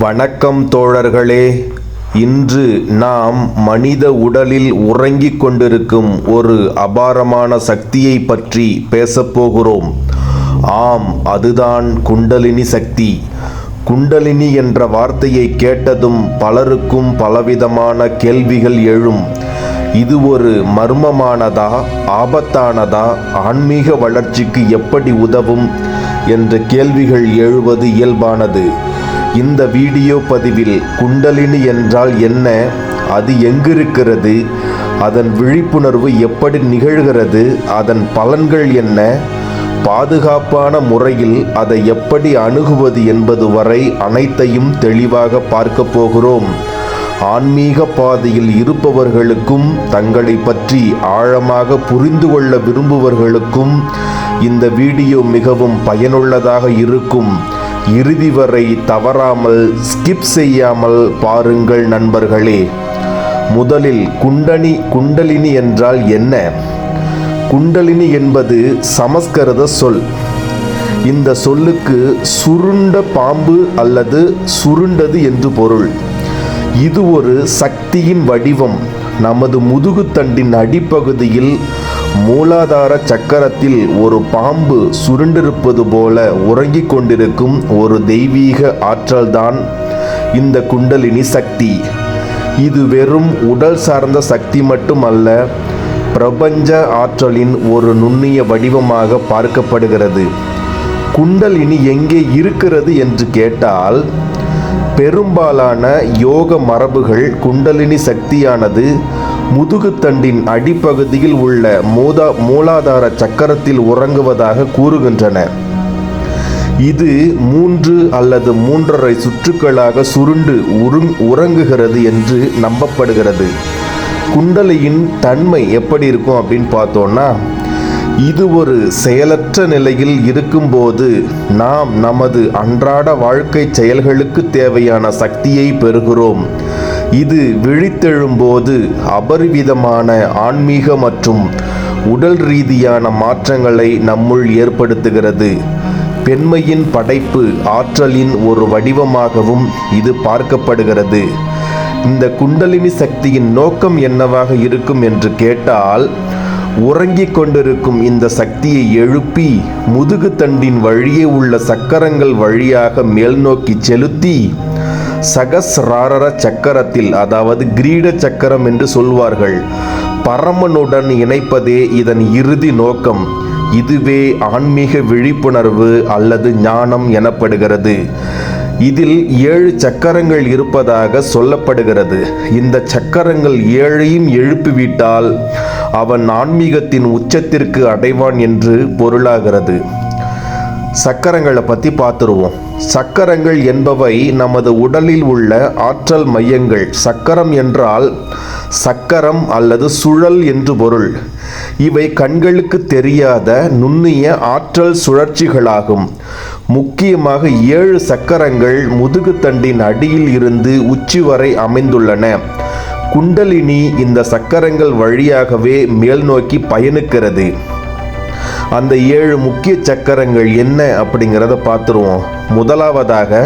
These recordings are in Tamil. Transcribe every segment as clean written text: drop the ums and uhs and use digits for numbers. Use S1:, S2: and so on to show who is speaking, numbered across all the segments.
S1: வணக்கம் தோழர்களே. இன்று நாம் மனித உடலில் உறங்கிக் கொண்டிருக்கும் ஒரு அபாரமான சக்தியை பற்றி பேசப்போகிறோம். ஆம், அதுதான் குண்டலினி சக்தி. குண்டலினி என்ற வார்த்தையை கேட்டதும் பலருக்கும் பலவிதமான கேள்விகள் எழும். இது ஒரு மர்மமானதா, ஆபத்தானதா, ஆன்மீக வளர்ச்சிக்கு எப்படி உதவும் என்ற கேள்விகள் எழுவது இயல்பானது. இந்த வீடியோ பதிவில் குண்டலினி என்றால் என்ன, அது எங்கிருக்கிறது, அதன் விழிப்புணர்வு எப்படி நிகழ்கிறது, அதன் பலன்கள் என்ன, பாதுகாப்பான முறையில் அதை எப்படி அணுகுவது என்பது வரை அனைத்தையும் தெளிவாக பார்க்க போகிறோம். ஆன்மீக பாதையில் இருப்பவர்களுக்கும் தங்களை பற்றி ஆழமாக புரிந்து கொள்ள விரும்புபவர்களுக்கும் இந்த வீடியோ மிகவும் பயனுள்ளதாக இருக்கும். இறுதி வரை தவறாமல் ஸ்கிப் செய்யாமல் பாருங்கள் நண்பர்களே. முதலில் குண்டலினி என்றால் என்ன? குண்டலினி என்பது சமஸ்கிருத சொல். இந்த சொல்லுக்கு சுருண்ட பாம்பு அல்லது சுருண்டது என்று பொருள். இது ஒரு சக்தியின் வடிவம். நமது முதுகுத்தண்டின் அடிப்பகுதியில் மூலாதார சக்கரத்தில் ஒரு பாம்பு சுருண்டிருப்பது போல உறங்கிக் கொண்டிருக்கும் ஒரு தெய்வீக ஆற்றல்தான் இந்த குண்டலினி சக்தி. இது வெறும் உடல் சார்ந்த சக்தி மட்டுமல்ல, பிரபஞ்ச ஆற்றலின் ஒரு நுண்ணிய வடிவமாக பார்க்கப்படுகிறது. குண்டலினி எங்கே இருக்கிறது என்று கேட்டால், பெரும்பாலான யோக மரபுகள் குண்டலினி சக்தியானது முதுகுத்தண்டின் அடிப்பகுதியில் உள்ள மூலாதார சக்கரத்தில் உறங்குவதாக கூறுகின்றன. இது 3 அல்லது 3.5 சுற்றுக்களாக சுருண்டு உறங்குகிறது என்று நம்பப்படுகிறது. குண்டலியின் தன்மை எப்படி இருக்கும் அப்படின்னு பார்த்தோம்னா, இது ஒரு செயலற்ற நிலையில் இருக்கும்போது நாம் நமது அன்றாட வாழ்க்கை செயல்களுக்கு தேவையான சக்தியை பெறுகிறோம். இது விழித்தெழும்போது அபரிவிதமான ஆன்மீக மற்றும் உடல் ரீதியான மாற்றங்களை நம்முள் ஏற்படுத்துகிறது. பெண்மையின் படைப்பு ஆற்றலின் ஒரு வடிவமாகவும் இது பார்க்கப்படுகிறது. இந்த குண்டலினி சக்தியின் நோக்கம் என்னவாக இருக்கும் என்று கேட்டால், உறங்கிக் கொண்டிருக்கும் இந்த சக்தியை எழுப்பி முதுகுத்தண்டின் வழியே உள்ள சக்கரங்கள் வழியாக மேல் நோக்கி செலுத்தி சகஸ்ரார சக்கரத்தில், அதாவது கிரீட சக்கரம் என்று சொல்வார்கள், பரமனுடன் இணைப்பதே இதன் இறுதி நோக்கம். இதுவே ஆன்மீக விழிப்புணர்வு அல்லது ஞானம் எனப்படுகிறது. இதில் 7 சக்கரங்கள் இருப்பதாக சொல்லப்படுகிறது. இந்த சக்கரங்கள் 7ஐயும் எழுப்பிவிட்டால் அவன் ஆன்மீகத்தின் உச்சத்திற்கு அடைவான் என்று பொருளாகிறது. சக்கரங்களை பற்றி பார்த்துருவோம். சக்கரங்கள் என்பவை நமது உடலில் உள்ள ஆற்றல் மையங்கள். சக்கரம் என்றால் சக்கரம் அல்லது சுழல் என்று பொருள். இவை கண்களுக்கு தெரியாத நுண்ணிய ஆற்றல் சுழற்சிகளாகும். முக்கியமாக 7 சக்கரங்கள் முதுகுத்தண்டின் அடியில் இருந்து உச்சி வரை அமைந்துள்ளன. குண்டலினி இந்த சக்கரங்கள் வழியாகவே மேல் நோக்கி பயணிக்கிறது. அந்த 7 முக்கிய சக்கரங்கள் என்ன அப்படிங்கிறத பார்த்துருவோம். முதலாவதாக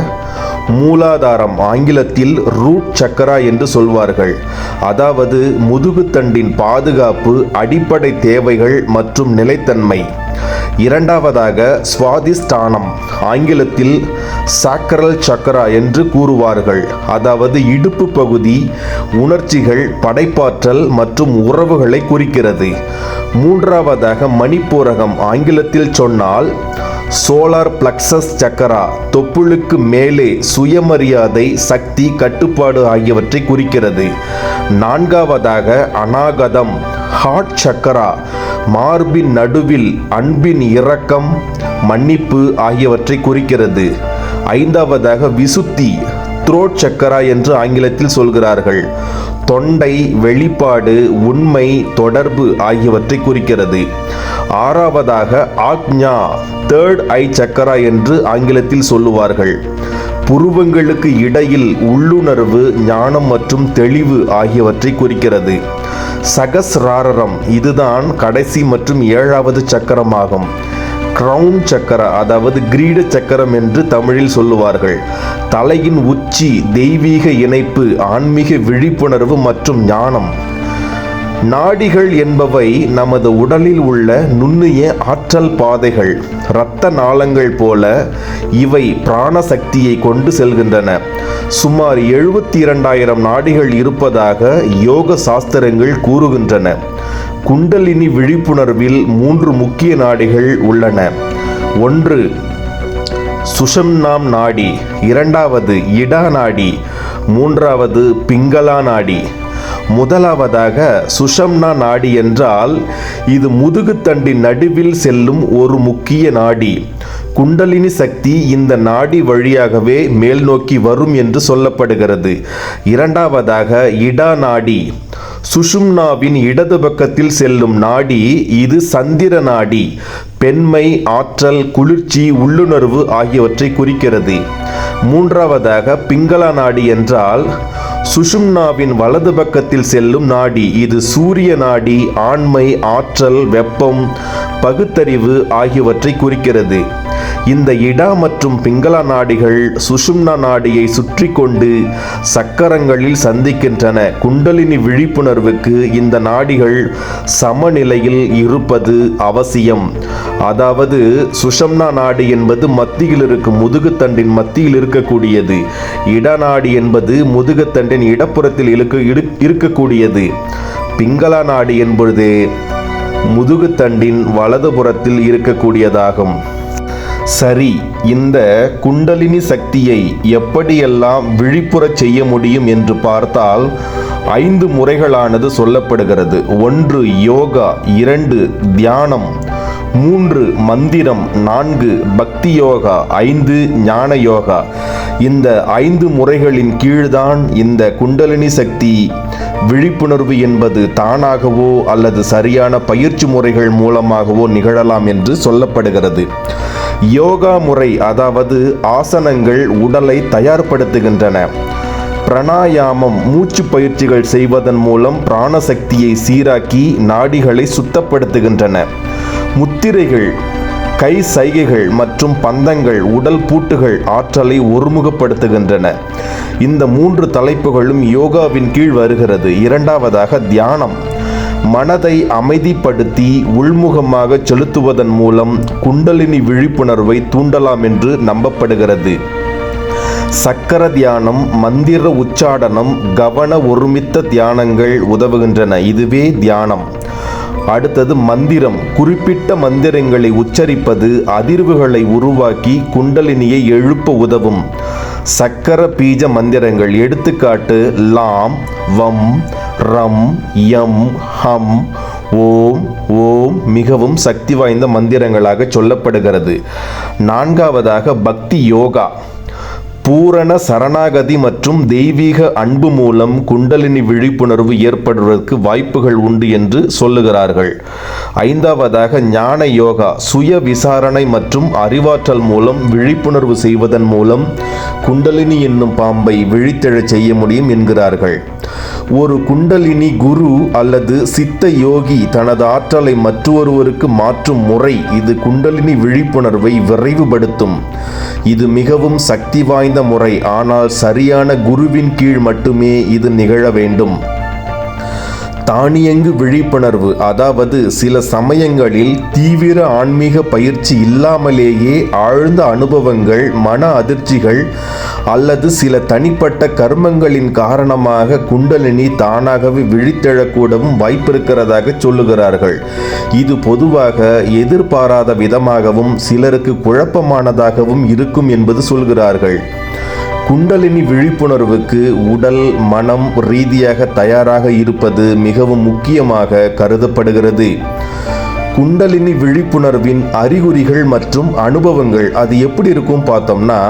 S1: மூலாதாரம், ஆங்கிலத்தில் ரூட் சக்கரா என்று சொல்வார்கள். அதாவது முதுகுத்தண்டின் பாதுகாப்பு, அடிப்படை தேவைகள் மற்றும் நிலைத்தன்மை. இரண்டாவதாக சுவாதிஷ்டானம், ஆங்கிலத்தில் சாக்ரல் சக்கரா என்று கூறுவார்கள். அதாவது இடுப்பு பகுதி, உணர்ச்சிகள், படைப்பாற்றல் மற்றும் உறவுகளை குறிக்கிறது. மூன்றாவதாக மணிப்பூரகம், ஆங்கிலத்தில் சொன்னால் சோலார் பிளக்ஸஸ் சக்கரா, தொப்புளுக்கு மேலே சுயமரியாதை, சக்தி, கட்டுப்பாடு ஆகியவற்றை குறிக்கிறது. நான்காவதாக அநாகதம், ஹார்ட் சக்கரா, மார்பின் நடுவில் அன்பின் இரக்கம், மன்னிப்பு ஆகியவற்றை குறிக்கிறது. ஐந்தாவதாக விசுத்தி, த்ரோட் சக்கரா என்று ஆங்கிலத்தில் சொல்கிறார்கள். தொண்டை, வெளிப்பாடு, உண்மை, தொடர்பு ஆகியவற்றை குறிக்கிறது. ஆறாவதாக ஆக்ஞா, தேர்ட் ஐ சக்கரா என்று ஆங்கிலத்தில் சொல்லுவார்கள். புருவங்களுக்கு இடையில் உள்ளுணர்வு, ஞானம் மற்றும் தெளிவு ஆகியவற்றை குறிக்கிறது. சகஸ்ராரம், இதுதான் கடைசி மற்றும் 7வது சக்கரமாகும். கிரவுன் சக்கரா, அதாவது கிரீட சக்கரம் என்று தமிழில் சொல்லுவார்கள். தலையின் உச்சி, தெய்வீக இணைப்பு, ஆன்மீக விழிப்புணர்வு மற்றும் ஞானம். நாடிகள் என்பவை நமது உடலில் உள்ள நுண்ணிய ஆற்றல் பாதைகள். இரத்த நாளங்கள் போல இவை பிராணசக்தியை கொண்டு செல்கின்றன. சுமார் 72,000 நாடிகள் இருப்பதாக யோக சாஸ்திரங்கள் கூறுகின்றன. குண்டலினி விழிப்புணர்வில் 3 முக்கிய நாடிகள் உள்ளன. ஒன்று சுஷும்னா நாடி, இரண்டாவது இடா நாடி, மூன்றாவது பிங்களா நாடி. முதலாவதாக சுஷும்னா நாடி என்றால் இது முதுகுத்தண்டின் நடுவில் செல்லும் ஒரு முக்கிய நாடி. குண்டலினி சக்தி இந்த நாடி வழியாகவே மேல் நோக்கி வரும் என்று சொல்லப்படுகிறது. இரண்டாவதாக இடா நாடி, சுஷும்னாவின் இடது பக்கத்தில் செல்லும் நாடி. இது சந்திர நாடி, பெண்மை, ஆற்றல், குளிர்ச்சி, உள்ளுணர்வு ஆகியவற்றை குறிக்கிறது. மூன்றாவதாக பிங்களா நாடி என்றால் சுஷும்னாவின் வலது பக்கத்தில் செல்லும் நாடி. இது சூரிய நாடி, ஆண்மை, ஆற்றல், வெப்பம், பகுத்தறிவு ஆகியவற்றை குறிக்கிறது. இந்த இடா மற்றும் பிங்களா நாடிகள் சுஷும்னா நாடியை சுற்றி கொண்டு சக்கரங்களில் சந்திக்கின்றன. குண்டலினி விழிப்புணர்வுக்கு இந்த நாடிகள் சமநிலையில் இருப்பது அவசியம். அதாவது சுஷும்னா நாடி என்பது மத்தியில் இருக்கும் முதுகுத்தண்டின் மத்தியில் இருக்கக்கூடியது. இடா நாடி என்பது முதுகுத்தண்டின் இடப்புறத்தில் இருக்கக்கூடியது. பிங்களா நாடி என்பது முதுகுத்தண்டின் வலதுபுறத்தில் இருக்கக்கூடியதாகும். சரி, இந்த குண்டலினி சக்தியை எப்படியெல்லாம் விழிப்புறச் செய்ய முடியும் என்று பார்த்தால் 5 முறைகளானது சொல்லப்படுகிறது. 1 யோகா, 2 தியானம், 3 மந்திரம், 4 பக்தி யோகா, 5 ஞான யோகா. இந்த 5 முறைகளின் கீழ்தான் இந்த குண்டலினி சக்தி விழிப்புணர்வு என்பது தானாகவோ அல்லது சரியான பயிற்சி முறைகள் மூலமாகவோ நிகழலாம் என்று சொல்லப்படுகிறது. யோகா முறை, அதாவது ஆசனங்கள் உடலை தயார்படுத்துகின்றன. பிராணாயாமம், மூச்சு பயிற்சிகள் செய்வதன் மூலம் பிராணசக்தியை சீராக்கி நாடிகளை சுத்தப்படுத்துகின்றன. முத்திரைகள், கை சைகைகள் மற்றும் பந்தங்கள் உடல் பூட்டுகள் ஆற்றலை ஒருமுகப்படுத்துகின்றன. இந்த 3 தலைப்புகளும் யோகாவின் கீழ் வருகிறது. இரண்டாவதாக தியானம். மனதை அமைதிப்படுத்தி உள்முகமாக செலுத்துவதன் மூலம் குண்டலினி விழிப்புணர்வை தூண்டலாம் என்று நம்பப்படுகிறது. சக்கர தியானம், மந்திர உச்சாடனம், கவன ஒருமித்த தியானங்கள் உதவுகின்றன. இதுவே தியானம். அடுத்தது மந்திரம். குறிப்பிட்ட மந்திரங்களை உச்சரிப்பது அதிர்வுகளை உருவாக்கி குண்டலினியை எழுப்ப உதவும். சக்கர பீஜ மந்திரங்கள், எடுத்துக்காட்டு லாம், வம், ரம், யம், ஹம், ஓம், ஓம் மிகவும் சக்தி வாய்ந்த மந்திரங்களாக சொல்லப்படுகிறது. நான்காவதாக பக்தி யோகா. பூரண சரணாகதி மற்றும் தெய்வீக அன்பு மூலம் குண்டலினி விழிப்புணர்வு ஏற்படுவதற்கு வாய்ப்புகள் உண்டு என்று சொல்லுகிறார்கள். ஐந்தாவதாக ஞான யோகா. சுய விசாரணை மற்றும் அறிவாற்றல் மூலம் விழிப்புணர்வு செய்வதன் மூலம் குண்டலினி என்னும் பாம்பை விழித்தெழச் செய்ய முடியும் என்கிறார்கள். ஒரு குண்டலினி குரு அல்லது சித்த யோகி தனது ஆற்றலை மற்றொருவருக்கு மாற்றும் முறை. இது குண்டலினி விழிப்புணர்வை விரைவுபடுத்தும். இது மிகவும் சக்தி வாய்ந்த முறை. ஆனால் சரியான குருவின் கீழ் மட்டுமே இது நிகழ வேண்டும். தானியங்கு விழிப்புணர்வு, அதாவது சில சமயங்களில் தீவிர ஆன்மீக பயிற்சி இல்லாமலேயே ஆழ்ந்த அனுபவங்கள், மன அதிர்ச்சிகள் அல்லது சில தனிப்பட்ட கர்மங்களின் காரணமாக குண்டலினி தானாகவே விழித்தெழக்கூடவும் வாய்ப்பிருக்கிறதாக சொல்லுகிறார்கள். இது பொதுவாக எதிர்பாராத விதமாகவும் சிலருக்கு குழப்பமானதாகவும் இருக்கும் என்பது சொல்கிறார்கள். குண்டலினி விழிப்புணர்வுக்கு உடல், மனம் ரீதியாக தயாராக இருப்பது மிகவும் முக்கியமாக கருதப்படுகிறது. குண்டலினி விழிப்புணர்வின் அறிகுறிகள் மற்றும் அனுபவங்கள் அது எப்படி இருக்கும் பார்த்தோம்னா,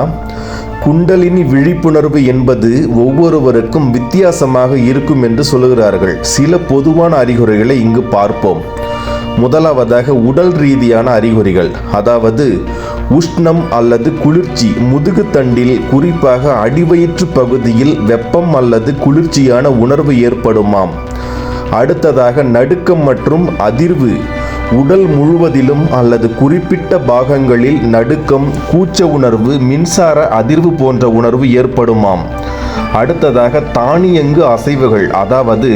S1: குண்டலினி விழிப்புணர்வு என்பது ஒவ்வொருவருக்கும் வித்தியாசமாக இருக்கும் என்று சொல்லுகிறார்கள். சில பொதுவான அறிகுறிகளை இங்கு பார்ப்போம். முதலாவதாக உடல் ரீதியான அறிகுறிகள், அதாவது உஷ்ணம் அல்லது குளிர்ச்சி. முதுகுத்தண்டில் குறிப்பாக அடிவயிற்று பகுதியில் வெப்பம் அல்லது குளிர்ச்சியான உணர்வு ஏற்படுமாம். அடுத்ததாக நடுக்கம் மற்றும் அதிர்வு. உடல் முழுவதிலும் அல்லது குறிப்பிட்ட பாகங்களில் நடுக்கம், கூச்ச உணர்வு, மின்சார அதிர்வு போன்ற உணர்வு ஏற்படுமாம். அடுத்ததாக தானியங்கு அசைவுகள், அதாவது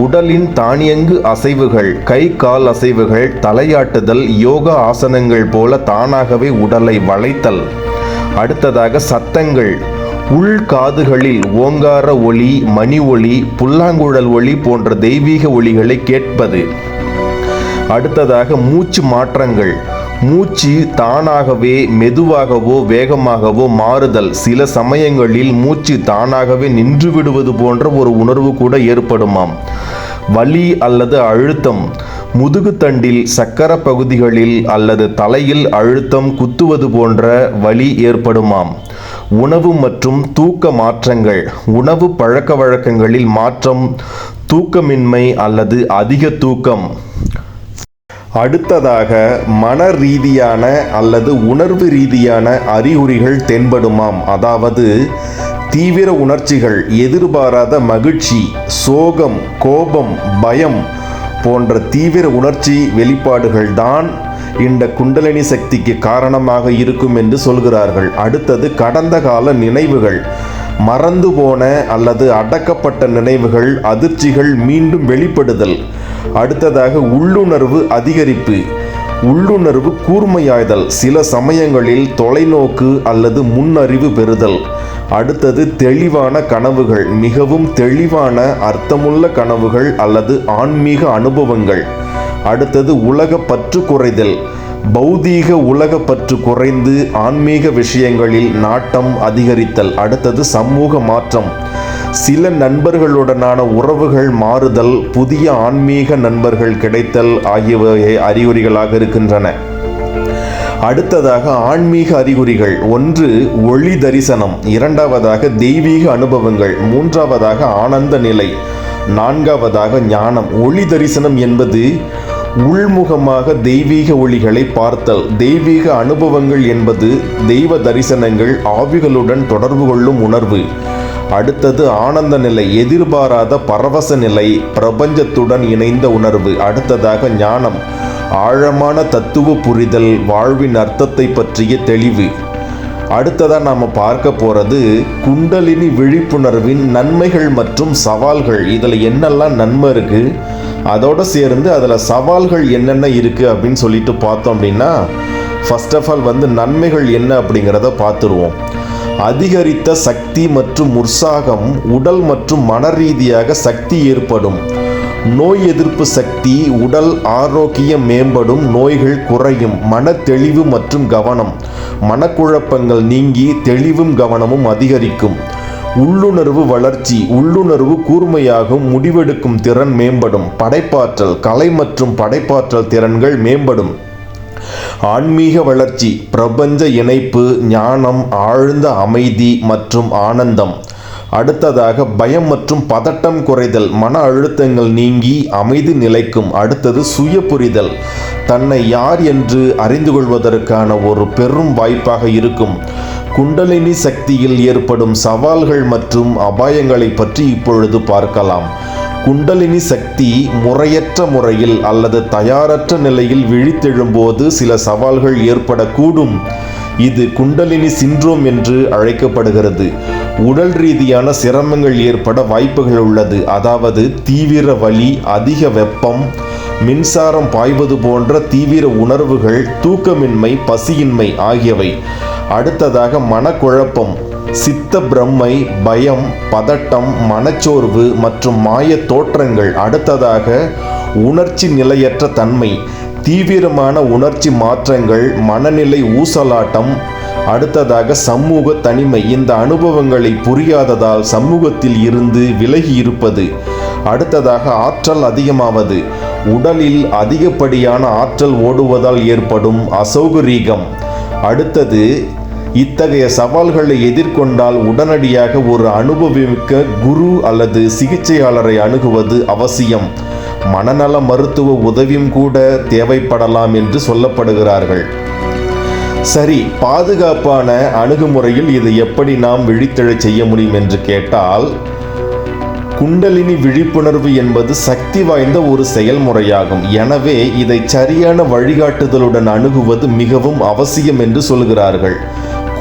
S1: உடலின் தானியங்கு அசைவுகள், கை கால் அசைவுகள், தலையாட்டுதல், யோகா ஆசனங்கள் போல தானாகவே உடலை வளைத்தல். அடுத்ததாக சத்தங்கள், உள் காதுகளில் ஓங்கார ஒலி, மணி ஒலி, புல்லாங்குழல் ஒலி போன்ற தெய்வீக ஒலிகளை கேட்பது. அடுத்ததாக மூச்சு மாற்றங்கள், மூச்சு தானாகவே மெதுவாகவோ வேகமாகவோ மாறுதல். சில சமயங்களில் மூச்சு தானாகவே நின்று விடுவது போன்ற ஒரு உணர்வு கூட ஏற்படுமாம். வலி அல்லது அழுத்தம், முதுகுத்தண்டில், சக்கர பகுதிகளில் அல்லது தலையில் அழுத்தம் குத்துவது போன்ற வலி ஏற்படுமாம். உணவு மற்றும் தூக்க மாற்றங்கள், உணவு பழக்க வழக்கங்களில் மாற்றம், தூக்கமின்மை அல்லது அதிக தூக்கம். அடுத்ததாக மன ரீதியான அல்லது உணர்வு ரீதியான அறிகுறிகள் தென்படுமாம். அதாவது தீவிர உணர்ச்சிகள், எதிர்பாராத மகிழ்ச்சி, சோகம், கோபம், பயம் போன்ற தீவிர உணர்ச்சி வெளிப்பாடுகள் தான் இந்த குண்டலினி சக்திக்கு காரணமாக இருக்கும் என்று சொல்கிறார்கள். அடுத்தது கடந்த கால நினைவுகள், மறந்து போன அல்லது அடக்கப்பட்ட நினைவுகள், அதிர்ச்சிகள் மீண்டும் வெளிப்படுதல். அடுத்ததாக உள்ளுணர்வு அதிகரிப்பு, உள்ளுணர்வு கூர்மையாய்தல், சில சமயங்களில் தொலைநோக்கு அல்லது முன்னறிவு பெறுதல். அடுத்தது தெளிவான கனவுகள், மிகவும் தெளிவான அர்த்தமுள்ள கனவுகள் அல்லது ஆன்மீக அனுபவங்கள். அடுத்தது உலக பற்று குறைதல், பௌதீக உலக பற்று குறைந்து ஆன்மீக விஷயங்களில் நாட்டம் அதிகரித்தல். அடுத்தது சமூக மாற்றம், சில நண்பர்களுடனான உறவுகள் மாறுதல், புதிய ஆன்மீக நண்பர்கள் கிடைத்தல் ஆகியவை அறிகுறிகளாக இருக்கின்றன. அடுத்ததாக ஆன்மீக அறிகுறிகள், ஒன்று ஒளி தரிசனம், இரண்டாவதாக தெய்வீக அனுபவங்கள், மூன்றாவதாக ஆனந்த நிலை, நான்காவதாக ஞானம். ஒளி தரிசனம் என்பது உள்முகமாக தெய்வீக ஒளிகளை பார்த்தல். தெய்வீக அனுபவங்கள் என்பது தெய்வ தரிசனங்கள், ஆவிகளுடன் தொடர்பு கொள்ளும் உணர்வு. அடுத்தது ஆனந்த நிலை, எதிர்பாராத பரவச நிலை, பிரபஞ்சத்துடன் இணைந்த உணர்வு. அடுத்ததாக ஞானம், ஆழமான தத்துவ புரிதல், வாழ்வின் அர்த்தத்தை பற்றிய தெளிவு. அடுத்ததாக நாம் பார்க்க போகிறது குண்டலினி விழிப்புணர்வின் நன்மைகள் மற்றும் சவால்கள். இதில் என்னெல்லாம் நன்மை இருக்குது, அதோடு சேர்ந்து அதில் சவால்கள் என்னென்ன இருக்குது அப்படின்னு சொல்லிட்டு பார்த்தோம் அப்படின்னா, ஃபர்ஸ்ட் ஆஃப் ஆல் நன்மைகள் என்ன அப்படிங்கிறத பார்த்துருவோம். அதிகரித்த சக்தி மற்றும் உற்சாகம், உடல் மற்றும் மன ரீதியாக சக்தி ஏற்படும். நோய் எதிர்ப்பு சக்தி, உடல் ஆரோக்கியம் மேம்படும், நோய்கள் குறையும். மன தெளிவு மற்றும் கவனம், மனக்குழப்பங்கள் நீங்கி தெளிவும் கவனமும் அதிகரிக்கும். உள்ளுணர்வு வளர்ச்சி, உள்ளுணர்வு கூர்மையாகும், முடிவெடுக்கும் திறன் மேம்படும். படைப்பாற்றல், கலை மற்றும் படைப்பாற்றல் திறன்கள் மேம்படும். ஆன்மீக வளர்ச்சி, பிரபஞ்ச இணைப்பு, ஞானம், ஆழ்ந்த அமைதி மற்றும் ஆனந்தம். அடுத்ததாக பயம் மற்றும் பதட்டம் குறைதல், மன அழுத்தங்கள் நீங்கி அமைதி நிலைக்கும். அடுத்தது சுய புரிதல், தன்னை யார் என்று அறிந்து கொள்வதற்கான ஒரு பெரும் வாய்ப்பாக இருக்கும். குண்டலினி சக்தியில் ஏற்படும் சவால்கள் மற்றும் அபாயங்களை பற்றி இப்பொழுது பார்க்கலாம். குண்டலினி சக்தி முறையற்ற முறையில் அல்லது தயாரற்ற நிலையில் விழித்தெழும்போது சில சவால்கள் ஏற்படக்கூடும். இது குண்டலினி சிண்ட்ரோம் என்று அழைக்கப்படுகிறது. உடல் ரீதியான சிரமங்கள் ஏற்பட வாய்ப்புகள் உள்ளது. அதாவது தீவிர வலி, அதிக வெப்பம், மின்சாரம் பாய்வது போன்ற தீவிர உணர்வுகள், தூக்கமின்மை, பசியின்மை ஆகியவை. அடுத்ததாக மனக்குழப்பம், சித்த பிரம்மை, பயம், பதட்டம், மனச்சோர்வு மற்றும் மாய தோற்றங்கள். அடுத்ததாக உணர்ச்சி நிலையற்ற தன்மை, தீவிரமான உணர்ச்சி மாற்றங்கள், மனநிலை ஊசலாட்டம். அடுத்ததாக சமூக தனிமை, இந்த அனுபவங்களை புரியாததால் சமூகத்தில் இருந்து விலகி இருப்பது. அடுத்ததாக ஆற்றல் அதிகமாவது, உடலில் அதிகப்படியான ஆற்றல் ஓடுவதால் ஏற்படும் அசௌகரீகம். அடுத்தது இத்தகைய சவால்களை எதிர்கொண்டால் உடனடியாக ஒரு அனுபவமிக்க குரு அல்லது சிகிச்சையாளரை அணுகுவது அவசியம். மனநல மருத்துவ உதவியும் கூட தேவைப்படலாம் என்று சொல்லப்படுகிறார்கள். சரி, பாதுகாப்பான அணுகுமுறையில் இது எப்படி நாம் விழித்தெழச் செய்ய முடியும் என்று கேட்டால், குண்டலினி விழிப்புணர்வு என்பது சக்தி வாய்ந்த ஒரு செயல்முறையாகும். எனவே இதை சரியான வழிகாட்டுதலுடன் அணுகுவது மிகவும் அவசியம் என்று சொல்கிறார்கள்.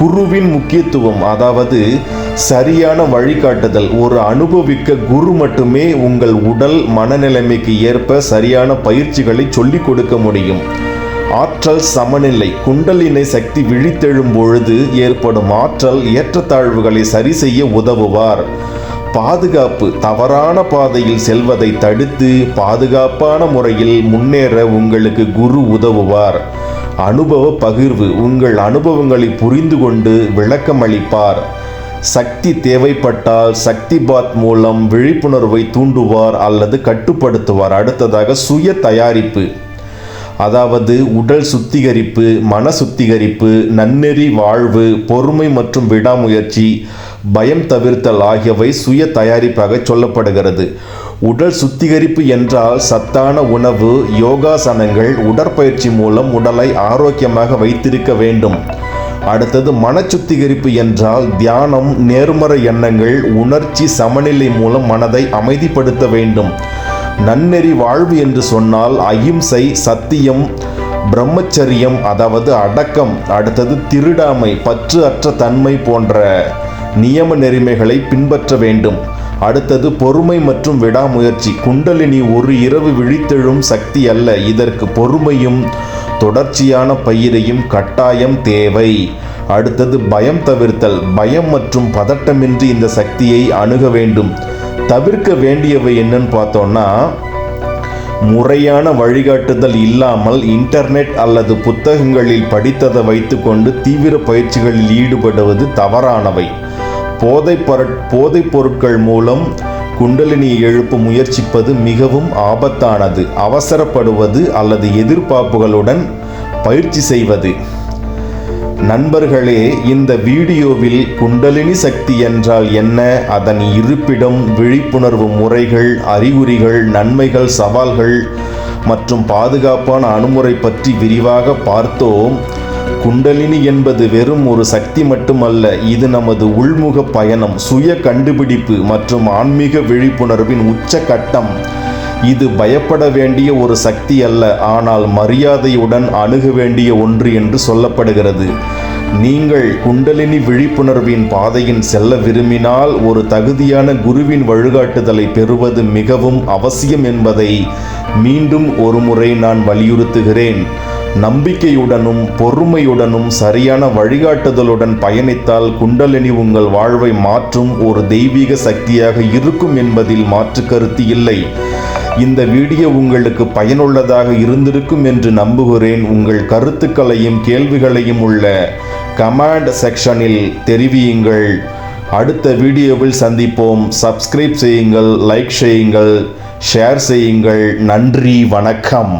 S1: குருவின் முக்கியத்துவம், அதாவது சரியான வழிகாட்டுதல். ஒரு அனுபவிக்க குரு மட்டுமே உங்கள் உடல் மனநிலைமைக்கு ஏற்ப சரியான பயிற்சிகளை சொல்லிக் கொடுக்க முடியும். ஆற்றல் சமநிலை. குண்டலினி சக்தி விழித்தெழும் பொழுது ஏற்படும் ஆற்றல் ஏற்றத்தாழ்வுகளை சரி செய்ய உதவுவார். பாதுகாப்பு. தவறான பாதையில் செல்வதை தடுத்து பாதுகாப்பான முறையில் முன்னேற உங்களுக்கு குரு உதவுவார். அனுபவ பகிர்வு. உங்கள் அனுபவங்களை புரிந்து கொண்டு விளக்கம் அளிப்பார். சக்தி தேவைப்பட்டால் சக்தி பாத் மூலம் விழிப்புணர்வை தூண்டுவார் அல்லது கட்டுப்படுத்துவார். அடுத்ததாக சுய தயாரிப்பு, அதாவது உடல் சுத்திகரிப்பு, மன சுத்திகரிப்பு, நன்னெறி வாழ்வு, பொறுமை மற்றும் விடாமுயற்சி, பயம் தவிர்த்தல் ஆகியவை சுய தயாரிப்பாக சொல்லப்படுகிறது. உடல் சுத்திகரிப்பு என்றால் சத்தான உணவு, யோகாசனங்கள், உடற்பயிற்சி மூலம் உடலை ஆரோக்கியமாக வைத்திருக்க வேண்டும். அடுத்தது மன சுத்திகரிப்பு என்றால் தியானம், நேர்மறை எண்ணங்கள், உணர்ச்சி சமநிலை மூலம் மனதை அமைதிப்படுத்த வேண்டும். நன்னெறி வாழ்வு என்று சொன்னால் அகிம்சை, சத்தியம், பிரம்மச்சரியம், அதாவது அடக்கம், அடுத்தது திருடாமை, பற்று அற்ற தன்மை போன்ற நியம நெறிமைகளை பின்பற்ற வேண்டும். அடுத்தது பொறுமை மற்றும் விடாமுயற்சி. குண்டலினி ஒரு இரவு விழித்தெழும் சக்தி அல்ல. இதற்கு பொறுமையும் தொடர்ச்சியான பயிரையும் கட்டாயம் தேவை. அடுத்தது பயம் தவிர்த்தல். பயம் மற்றும் பதட்டமின்றி இந்த சக்தியை அணுக வேண்டும். தவிர்க்க வேண்டியவை என்னன்னு பார்த்தோம்னா, முறையான வழிகாட்டுதல் இல்லாமல் இன்டர்நெட் அல்லது புத்தகங்களில் படித்ததை வைத்துக்கொண்டு தீவிர பயிற்சிகளில் ஈடுபடுவது தவறானவை. போதைப் பொருட்கள் மூலம் குண்டலினியை எழுப்ப முயற்சிப்பது மிகவும் ஆபத்தானது. அவசரப்படுவது அல்லது எதிர்பார்ப்புகளுடன் பயிற்சி செய்வது. நண்பர்களே, இந்த வீடியோவில் குண்டலினி சக்தி என்றால் என்ன, அதன் இருப்பிடம், விழிப்புணர்வு முறைகள், அறிகுறிகள், நன்மைகள், சவால்கள் மற்றும் பாதுகாப்பான அணுகுமுறை பற்றி விரிவாக பார்த்தோம். குண்டலினி என்பது வெறும் ஒரு சக்தி மட்டுமல்ல, இது நமது உள்முக பயணம், சுய கண்டுபிடிப்பு மற்றும் ஆன்மீக விழிப்புணர்வின் உச்சகட்டம். இது பயப்பட வேண்டிய ஒரு சக்தி அல்ல, ஆனால் மரியாதையுடன் அணுக வேண்டிய ஒன்று என்று சொல்லப்படுகிறது. நீங்கள் குண்டலினி விழிப்புணர்வின் பாதையின் செல்ல விரும்பினால் ஒரு தகுதியான குருவின் வழிகாட்டுதலை பெறுவது மிகவும் அவசியம் என்பதை மீண்டும் ஒருமுறை நான் வலியுறுத்துகிறேன். நம்பிக்கையுடனும் பொறுமையுடனும் சரியான வழிகாட்டுதலுடன் பயணித்தால் குண்டலினி உங்கள் வாழ்வை மாற்றும் ஒரு தெய்வீக சக்தியாக இருக்கும் என்பதில் மாற்று கருத்து இல்லை. இந்த வீடியோ உங்களுக்கு பயனுள்ளதாக இருந்திருக்கும் என்று நம்புகிறேன். உங்கள் கருத்துக்களையும் கேள்விகளையும் உள்ள கமெண்ட் செக்ஷனில் தெரிவியுங்கள். அடுத்த வீடியோவில் சந்திப்போம். சப்ஸ்கிரைப் செய்யுங்கள், லைக் செய்யுங்கள், ஷேர் செய்யுங்கள். நன்றி, வணக்கம்.